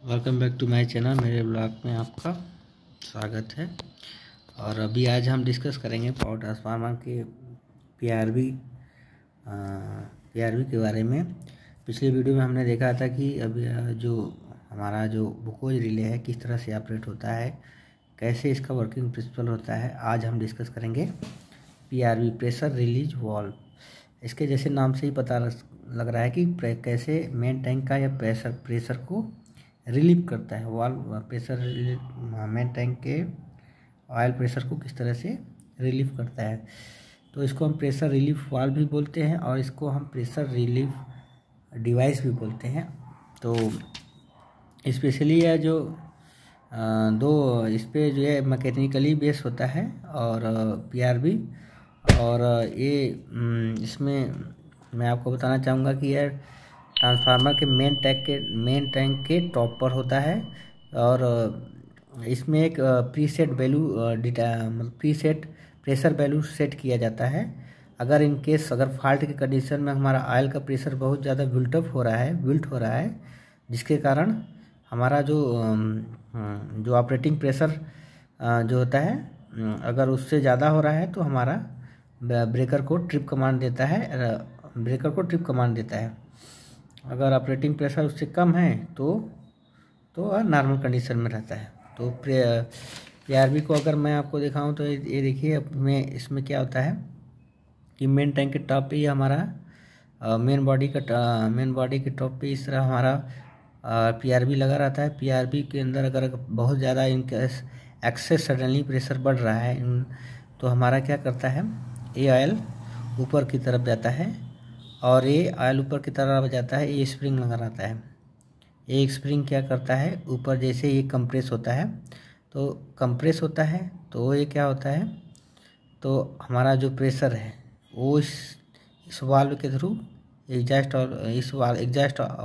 Welcome back to my channel. मेरे blog में आपका स्वागत है। और अभी आज हम डिस्कस करेंगे पावर ट्रांसफार्मर के पीआरवी के बारे में। पिछले वीडियो में हमने देखा था कि अभी जो हमारा जो बुकोज रिले है किस तरह से ऑपरेट होता है, कैसे इसका वर्किंग प्रिंसिपल होता है। आज हम डिस्कस करेंगे पीआरवी, प्रेशर रिलीज वाल्व। इसके जैसे नाम से ही पता लग रहा है कि कैसे मेन टैंक का या प्रेशर को रिलीव करता है। वाल्व प्रेशर मेन टैंक के ऑयल प्रेशर को किस तरह से रिलीव करता है, तो इसको हम प्रेशर रिलीफ वाल्व भी बोलते हैं और इसको हम प्रेशर रिलीफ डिवाइस भी बोलते हैं। तो स्पेशली यह जो दो इस पे जो है मैकेनिकली बेस होता है और पीआरवी। और ये इसमें मैं आपको बताना चाहूँगा कि यह ट्रांसफार्मर के मेन टैंक के टॉप पर होता है और इसमें एक preset value preset pressure value set किया जाता है। अगर इन केस अगर फॉल्ट की कंडीशन में हमारा ऑयल का प्रेशर बहुत ज़्यादा बिल्ट हो रहा है जिसके कारण हमारा जो ऑपरेटिंग प्रेशर जो होता है अगर उससे ज़्यादा हो रहा है तो हमारा ब्रेकर को ट्रिप कमांड देता है। अगर ऑपरेटिंग प्रेशर उससे कम है तो नॉर्मल कंडीशन में रहता है। तो पीआरवी को अगर मैं आपको दिखाऊं तो ये देखिए इसमें क्या होता है कि मेन टैंक के टॉप पे ही हमारा मेन बॉडी के टॉप पे इस तरह हमारा पीआरवी लगा रहता है। पीआरवी के अंदर अगर बहुत ज़्यादा एक्सेस सडनली प्रेशर बढ़ रहा है तो हमारा क्या करता है, ये ऑयल ऊपर की तरफ जाता है और ये ऑयल ऊपर की तरफ जाता है। ये स्प्रिंग लगा रहता है। एक स्प्रिंग क्या करता है, ऊपर जैसे ये कंप्रेस होता है तो ये क्या होता है, तो हमारा जो प्रेशर है वो इस वाल्व के थ्रू एग्जॉस्ट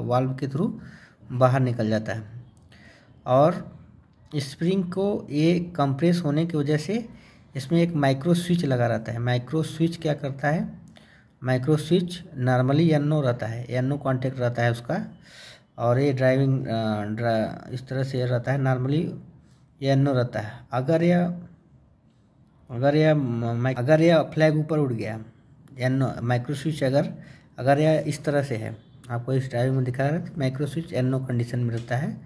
वाल्व के थ्रू बाहर निकल जाता है। और स्प्रिंग को ये कंप्रेस होने की वजह से इसमें एक माइक्रो स्विच लगा रहता है। माइक्रो स्विच क्या करता है, माइक्रो स्विच नॉर्मली एनो रहता है, एनो कॉन्टेक्ट रहता है उसका। और ये इस तरह से रहता है, नॉर्मली ये एनो रहता है। अगर यह फ्लैग ऊपर उड़ गया, एनो माइक्रो स्विच अगर यह इस तरह से है, आपको इस ड्राइव में दिखा रहा है, माइक्रो स्विच एनो कंडीशन में रहता है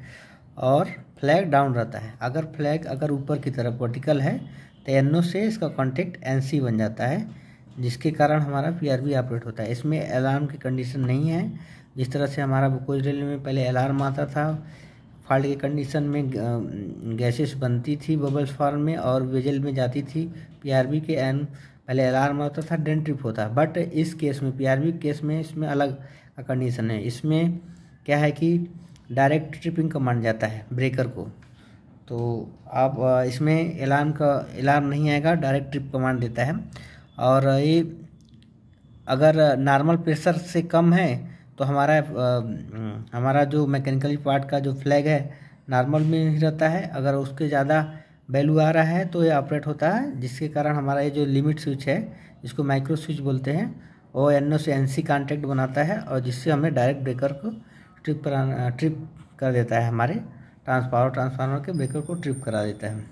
और फ्लैग डाउन रहता है। अगर फ्लैग ऊपर की तरफ वर्टिकल है तो एनो से इसका कॉन्टेक्ट एनसी बन जाता है, जिसके कारण हमारा पीआरवी ऑपरेट होता है। इसमें अलार्म की कंडीशन नहीं है। जिस तरह से हमारा बुकोज रिले में पहले अलार्म आता था, फॉल्ट की कंडीशन में गैसेस बनती थी बबल्स फॉर्म में और वेजल में जाती थी पीआरवी के एन, पहले अलार्म आता था, देन ट्रिप होता। बट इस केस में पीआरवी केस में इसमें अलग का कंडीशन है। इसमें क्या है कि डायरेक्ट ट्रिपिंग कमांड जाता है ब्रेकर को, तो आप इसमें अलार्म नहीं आएगा, डायरेक्ट ट्रिप कमांड देता है। और ये अगर नॉर्मल प्रेशर से कम है तो हमारा जो मैकेनिकली पार्ट का जो फ्लैग है नॉर्मल में ही रहता है। अगर उसके ज़्यादा वैल्यू आ रहा है तो ये ऑपरेट होता है, जिसके कारण हमारा ये जो लिमिट स्विच है जिसको माइक्रो स्विच बोलते हैं वो एनओ से एनसी कॉन्टेक्ट बनाता है और जिससे हमें डायरेक्ट ब्रेकर को ट्रिप कर देता है, हमारे ट्रांसफार्मर के ब्रेकर को ट्रिप करा देता है।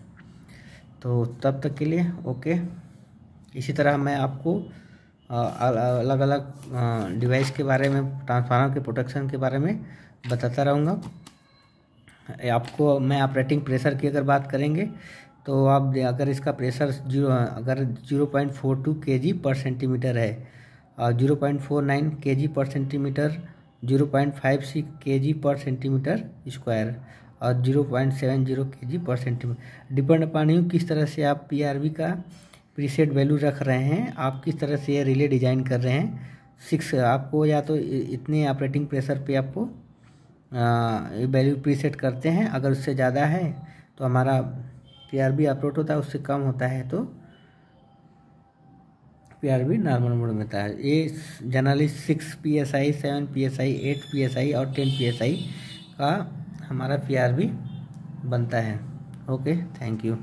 तो तब तक के लिए ओके। इसी तरह मैं आपको अलग अलग डिवाइस के बारे में, ट्रांसफार्मर के प्रोटेक्शन के बारे में बताता रहूँगा आपको। मैं ऑपरेटिंग प्रेशर की अगर बात करेंगे तो आप अगर इसका प्रेशर 0.42 kg पर सेंटीमीटर है और 0.49 kg पर सेंटीमीटर, 0.56 kg पर सेंटीमीटर स्क्वायर और 0.70 kg पर सेंटीमीटर, डिपेंड अपॉन यू किस तरह से आप पीआरवी का प्रीसेट वैल्यू रख रहे हैं, आप किस तरह से ये रिले डिजाइन कर रहे हैं। आपको या तो इतने ऑपरेटिंग प्रेशर पे आपको वैल्यू प्रीसेट करते हैं। अगर उससे ज़्यादा है तो हमारा पीआरवी ऑपरेट होता है, उससे कम होता है तो पीआरवी नॉर्मल मोड में होता है। ये जनरली 6 psi, 7 psi, 8 psi और 10 psi का हमारा पीआरवी बनता है। Okay, thank you.